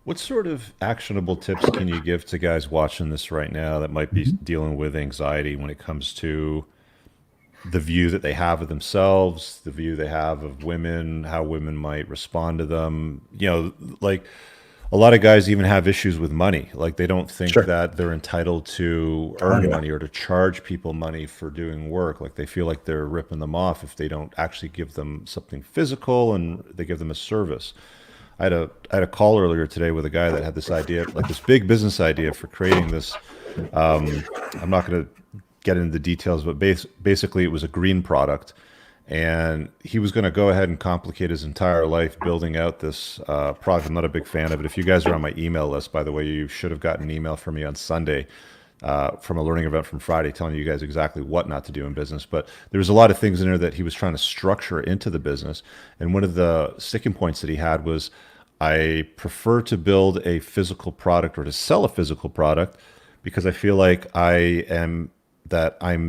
What sort of actionable tips can you give to guys watching this right now that might be Mhm. dealing with anxiety when it comes to the view that they have of themselves, the view they have of women, how women might respond to them? Like a lot of guys even have issues with money. Like they don't think Sure. that they're entitled to Oh, earn yeah. money or to charge people money for doing work. Like they feel like they're ripping them off if they don't actually give them something physical and they give them a service. I had a call earlier today with a guy that had this idea, like this big business idea for creating this. I'm not going to get into the details, but basically it was a green product, and he was going to go ahead and complicate his entire life building out this product. I'm not a big fan of it. If you guys are on my email list, by the way, you should have gotten an email from me on Sunday from a learning event from Friday telling you guys exactly what not to do in business. But there was a lot of things in there that he was trying to structure into the business. And one of the sticking points that he had was, I prefer to build a physical product or to sell a physical product because I feel like I'm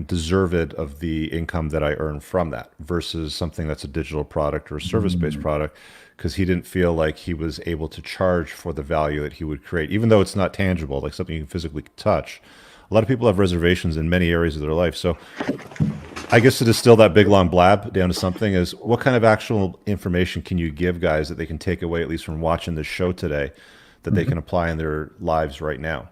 deserved of the income that I earn from that versus something that's a digital product or a service-based Mm. product, because he didn't feel like he was able to charge for the value that he would create, even though it's not tangible, like something you can physically touch. A lot of people have reservations in many areas of their life. So I guess to distill that big long blab down to something is, what kind of actual information can you give guys that they can take away, at least from watching this show today, that they Mhm. can apply in their lives right now?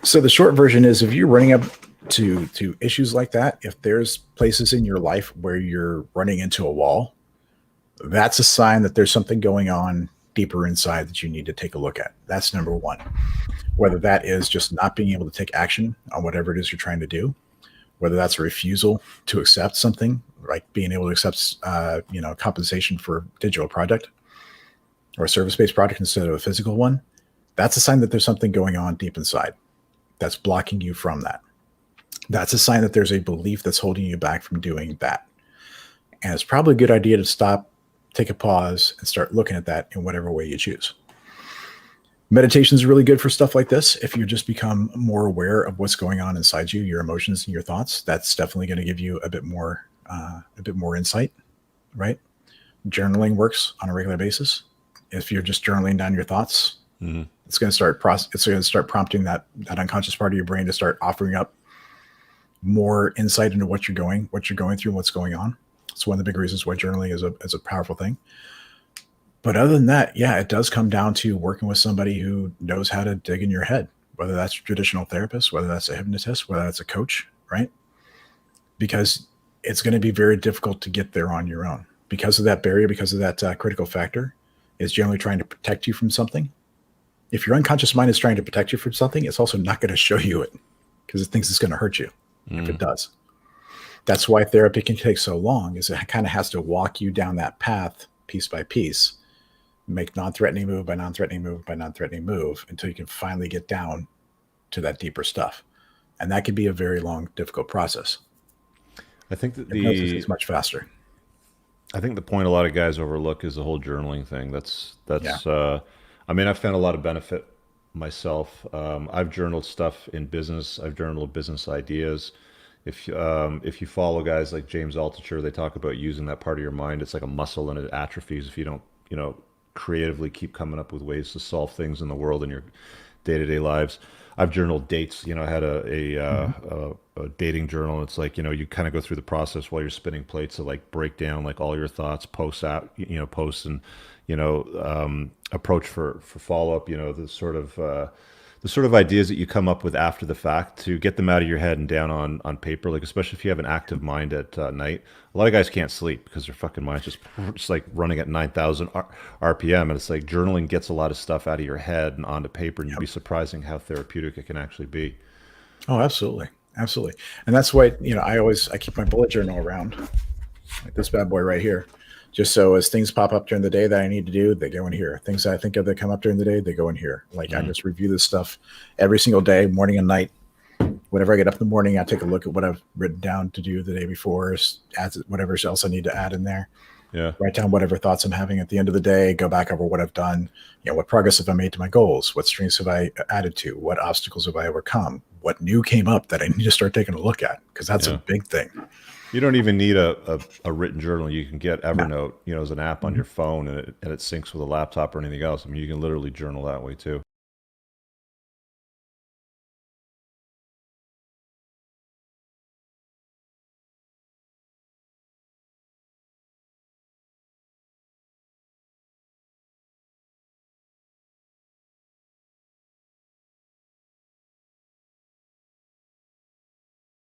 So the short version is, if you're running up to issues like that, if there's places in your life where you're running into a wall, that's a sign that there's something going on deeper inside that you need to take a look at. That's number one. Whether that is just not being able to take action on whatever it is you're trying to do, whether that's a refusal to accept something, like being able to accept, compensation for a digital project or a service-based product instead of a physical one. That's a sign that there's something going on deep inside that's blocking you from that. That's a sign that there's a belief that's holding you back from doing that. And it's probably a good idea to stop, take a pause, and start looking at that in whatever way you choose. Meditation is really good for stuff like this. If you just become more aware of what's going on inside you, your emotions and your thoughts, that's definitely going to give you a bit more insight, right? Journaling works on a regular basis. If you're just journaling down your thoughts, Hmm. it's going to start prompting that unconscious part of your brain to start offering up more insight into what you're going through, and what's going on. It's one of the big reasons why journaling is a powerful thing. But other than that, yeah, it does come down to working with somebody who knows how to dig in your head, whether that's a traditional therapist, whether that's a hypnotist, whether that's a coach, right? Because it's going to be very difficult to get there on your own because of that barrier, because of that critical factor is generally trying to protect you from something. If your unconscious mind is trying to protect you from something, it's also not going to show you it because it thinks it's going to hurt you if it Mm. does. That's why therapy can take so long, is it kind of has to walk you down that path piece by piece, make non-threatening move by non-threatening move by non-threatening move until you can finally get down to that deeper stuff. And that could be a very long, difficult process. I think that Hypnosis is the much faster. I think the point a lot of guys overlook is the whole journaling thing. That's Yeah. that's. I mean, I've found a lot of benefit myself. I've journaled stuff in business. I've journaled business ideas. If you follow guys like James Altucher, they talk about using that part of your mind. It's like a muscle and it atrophies if you don't, creatively keep coming up with ways to solve things in the world in your day-to-day lives. I've journaled dates. I had Mhm. a dating journal. And it's like, you kind of go through the process while you're spinning plates to like break down like all your thoughts, posts and, approach for follow-up, the sort of ideas that you come up with after the fact to get them out of your head and down on paper, like especially if you have an active mind at night. A lot of guys can't sleep because their fucking mind's just like running at 9,000 RPM, and it's like journaling gets a lot of stuff out of your head and onto paper, and you'd Yep. be surprising how therapeutic it can actually be. Oh, absolutely. Absolutely. And that's why, I keep my bullet journal around, like this bad boy right here. Just so as things pop up during the day that I need to do, they go in here. Things that I think of that come up during the day, they go in here. Like I Mm. just review this stuff every single day, morning and night. Whenever I get up in the morning, I take a look at what I've written down to do the day before, add whatever else I need to add in there. Yeah. Write down whatever thoughts I'm having at the end of the day. Go back over what I've done. What progress have I made to my goals? What strengths have I added to? What obstacles have I overcome? What new came up that I need to start taking a look at? Because that's a Yeah. big thing. You don't even need a written journal. You can get Evernote, as an app on your phone, and it syncs with a laptop or anything else. I mean, you can literally journal that way too.